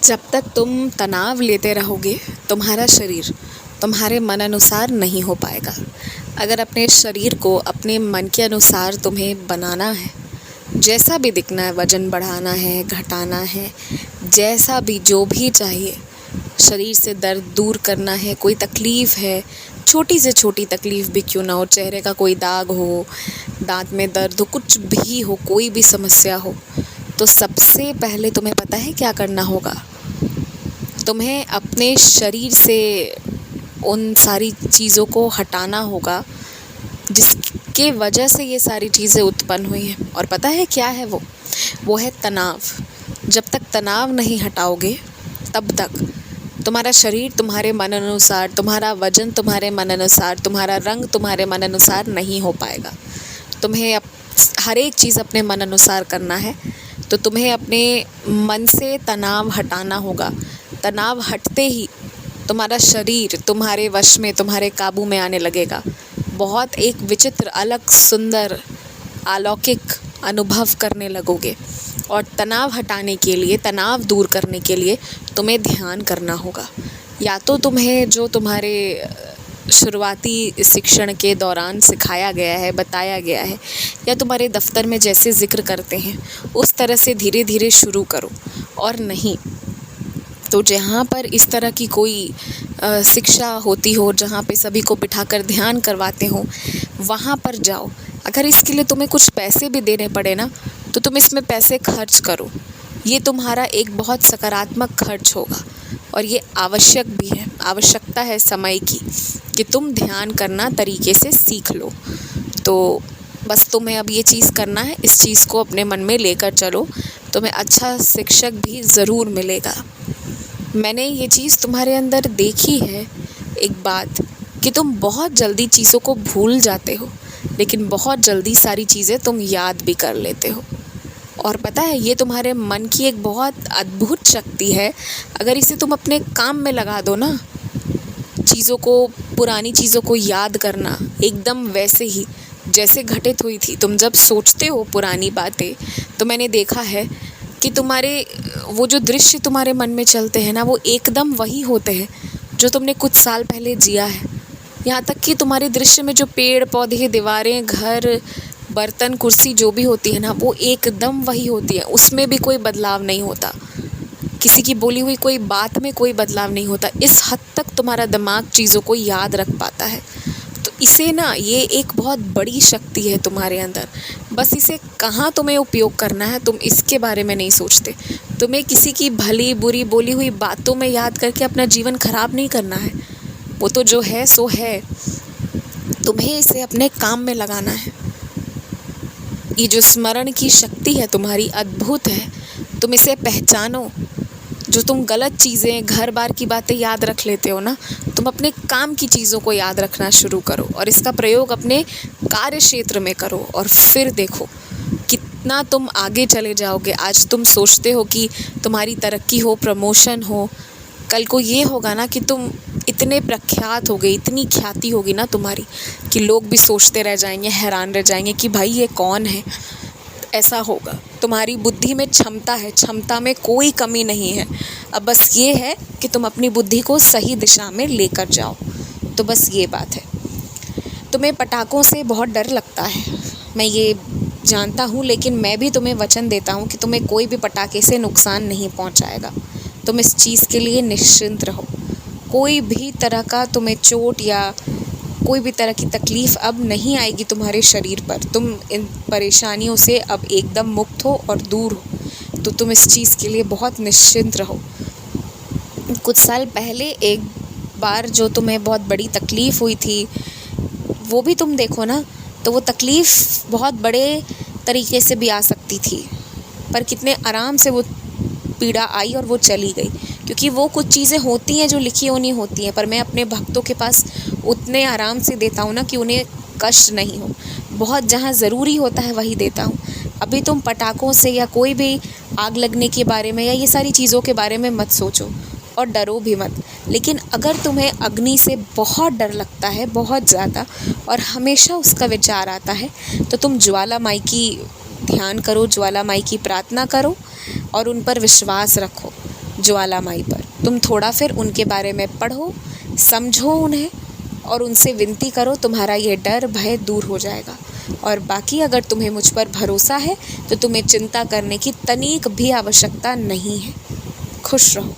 जब तक तुम तनाव लेते रहोगे, तुम्हारा शरीर तुम्हारे मन अनुसार नहीं हो पाएगा। अगर अपने शरीर को अपने मन के अनुसार तुम्हें बनाना है, जैसा भी दिखना है, वज़न बढ़ाना है, घटाना है, जैसा भी जो भी चाहिए, शरीर से दर्द दूर करना है, कोई तकलीफ़ है, छोटी से छोटी तकलीफ़ भी क्यों ना हो, चेहरे का कोई दाग हो, दाँत में दर्द हो, कुछ भी हो, कोई भी समस्या हो, तो सबसे पहले तुम्हें पता है क्या करना होगा? तुम्हें अपने शरीर से उन सारी चीज़ों को हटाना होगा जिसके वजह से ये सारी चीज़ें उत्पन्न हुई हैं। और पता है क्या है वो है तनाव। जब तक तनाव नहीं हटाओगे तब तक तुम्हारा शरीर तुम्हारे मन अनुसार, तुम्हारा वज़न तुम्हारे मन अनुसार, तुम्हारा रंग तुम्हारे मन अनुसार नहीं हो पाएगा। तुम्हें हर एक चीज़ अपने मन अनुसार करना है, तो तुम्हें अपने मन से तनाव हटाना होगा। तनाव हटते ही तुम्हारा शरीर तुम्हारे वश में, तुम्हारे काबू में आने लगेगा। बहुत एक विचित्र, अलग, सुंदर, अलौकिक अनुभव करने लगोगे। और तनाव हटाने के लिए, तनाव दूर करने के लिए तुम्हें ध्यान करना होगा। या तो तुम्हें जो तुम्हारे शुरुआती शिक्षण के दौरान सिखाया गया है, बताया गया है, या तुम्हारे दफ्तर में जैसे ज़िक्र करते हैं उस तरह से धीरे धीरे शुरू करो। और नहीं तो जहाँ पर इस तरह की कोई शिक्षा होती हो, जहाँ पे सभी को बिठाकर ध्यान करवाते हो, वहाँ पर जाओ। अगर इसके लिए तुम्हें कुछ पैसे भी देने पड़े ना, तो तुम इसमें पैसे खर्च करो। ये तुम्हारा एक बहुत सकारात्मक खर्च होगा और ये आवश्यक भी है, आवश्यकता है समय की कि तुम ध्यान करना तरीके से सीख लो। तो बस तुम्हें अब ये चीज़ करना है, इस चीज़ को अपने मन में लेकर चलो, तुम्हें अच्छा शिक्षक भी ज़रूर मिलेगा। मैंने ये चीज़ तुम्हारे अंदर देखी है, एक बात, कि तुम बहुत जल्दी चीज़ों को भूल जाते हो, लेकिन बहुत जल्दी सारी चीज़ें तुम याद भी कर लेते हो। और पता है, ये तुम्हारे मन की एक बहुत अद्भुत शक्ति है। अगर इसे तुम अपने काम में लगा दो ना, चीज़ों को, पुरानी चीज़ों को याद करना एकदम वैसे ही जैसे घटित हुई थी। तुम जब सोचते हो पुरानी बातें, तो मैंने देखा है कि तुम्हारे वो जो दृश्य तुम्हारे मन में चलते हैं ना, वो एकदम वही होते हैं जो तुमने कुछ साल पहले जिया है। यहाँ तक कि तुम्हारे दृश्य में जो पेड़ पौधे, दीवारें, घर, बर्तन, कुर्सी जो भी होती है ना, वो एकदम वही होती है। उसमें भी कोई बदलाव नहीं होता, किसी की बोली हुई कोई बात में कोई बदलाव नहीं होता। इस हद तक तुम्हारा दिमाग चीज़ों को याद रख पाता है। तो इसे ना, ये एक बहुत बड़ी शक्ति है तुम्हारे अंदर। बस इसे कहाँ तुम्हें उपयोग करना है, तुम इसके बारे में नहीं सोचते। तुम्हें किसी की भली बुरी बोली हुई बातों में याद करके अपना जीवन खराब नहीं करना है। वो तो जो है सो है, तुम्हें इसे अपने काम में लगाना है। ये जो स्मरण की शक्ति है तुम्हारी, अद्भुत है। तुम इसे पहचानो। जो तुम गलत चीज़ें, घर बार की बातें याद रख लेते हो ना, तुम अपने काम की चीज़ों को याद रखना शुरू करो और इसका प्रयोग अपने कार्य क्षेत्र में करो, और फिर देखो कितना तुम आगे चले जाओगे। आज तुम सोचते हो कि तुम्हारी तरक्की हो, प्रमोशन हो, कल को ये होगा ना कि तुम इतने प्रख्यात हो गए, इतनी ख्याति होगी ना तुम्हारी कि लोग भी सोचते रह जाएंगे, हैरान रह जाएंगे कि भाई ये कौन है। ऐसा होगा। तुम्हारी बुद्धि में क्षमता है, क्षमता में कोई कमी नहीं है। अब बस ये है कि तुम अपनी बुद्धि को सही दिशा में लेकर जाओ। तो बस ये बात है। तुम्हें पटाखों से बहुत डर लगता है, मैं ये जानता हूँ, लेकिन मैं भी तुम्हें वचन देता हूँ कि तुम्हें कोई भी पटाखे से नुकसान नहीं पहुँचाएगा। तुम इस चीज़ के लिए निश्चिंत रहो। कोई भी तरह का तुम्हें चोट या कोई भी तरह की तकलीफ़ अब नहीं आएगी तुम्हारे शरीर पर। तुम इन परेशानियों से अब एकदम मुक्त हो और दूर हो। तो तुम इस चीज़ के लिए बहुत निश्चिंत रहो। कुछ साल पहले एक बार जो तुम्हें बहुत बड़ी तकलीफ़ हुई थी, वो भी तुम देखो ना, तो वो तकलीफ़ बहुत बड़े तरीके से भी आ सकती थी, पर कितने आराम से वो पीड़ा आई और वो चली गई। क्योंकि वो कुछ चीज़ें होती हैं जो लिखी होनी होती हैं, पर मैं अपने भक्तों के पास उतने आराम से देता हूँ ना कि उन्हें कष्ट नहीं हो। बहुत जहाँ ज़रूरी होता है वही देता हूँ। अभी तुम पटाखों से या कोई भी आग लगने के बारे में या ये सारी चीज़ों के बारे में मत सोचो और डरो भी मत। लेकिन अगर तुम्हें अग्नि से बहुत डर लगता है, बहुत ज़्यादा, और हमेशा उसका विचार आता है, तो तुम ज्वाला माई की ध्यान करो, ज्वाला माई की प्रार्थना करो और उन पर विश्वास रखो। ज्वालामाई पर। तुम थोड़ा फिर उनके बारे में पढ़ो, समझो उन्हें और उनसे विनती करो, तुम्हारा ये डर भय दूर हो जाएगा। और बाकी अगर तुम्हें मुझ पर भरोसा है तो तुम्हें चिंता करने की तनीक भी आवश्यकता नहीं है। खुश रहो।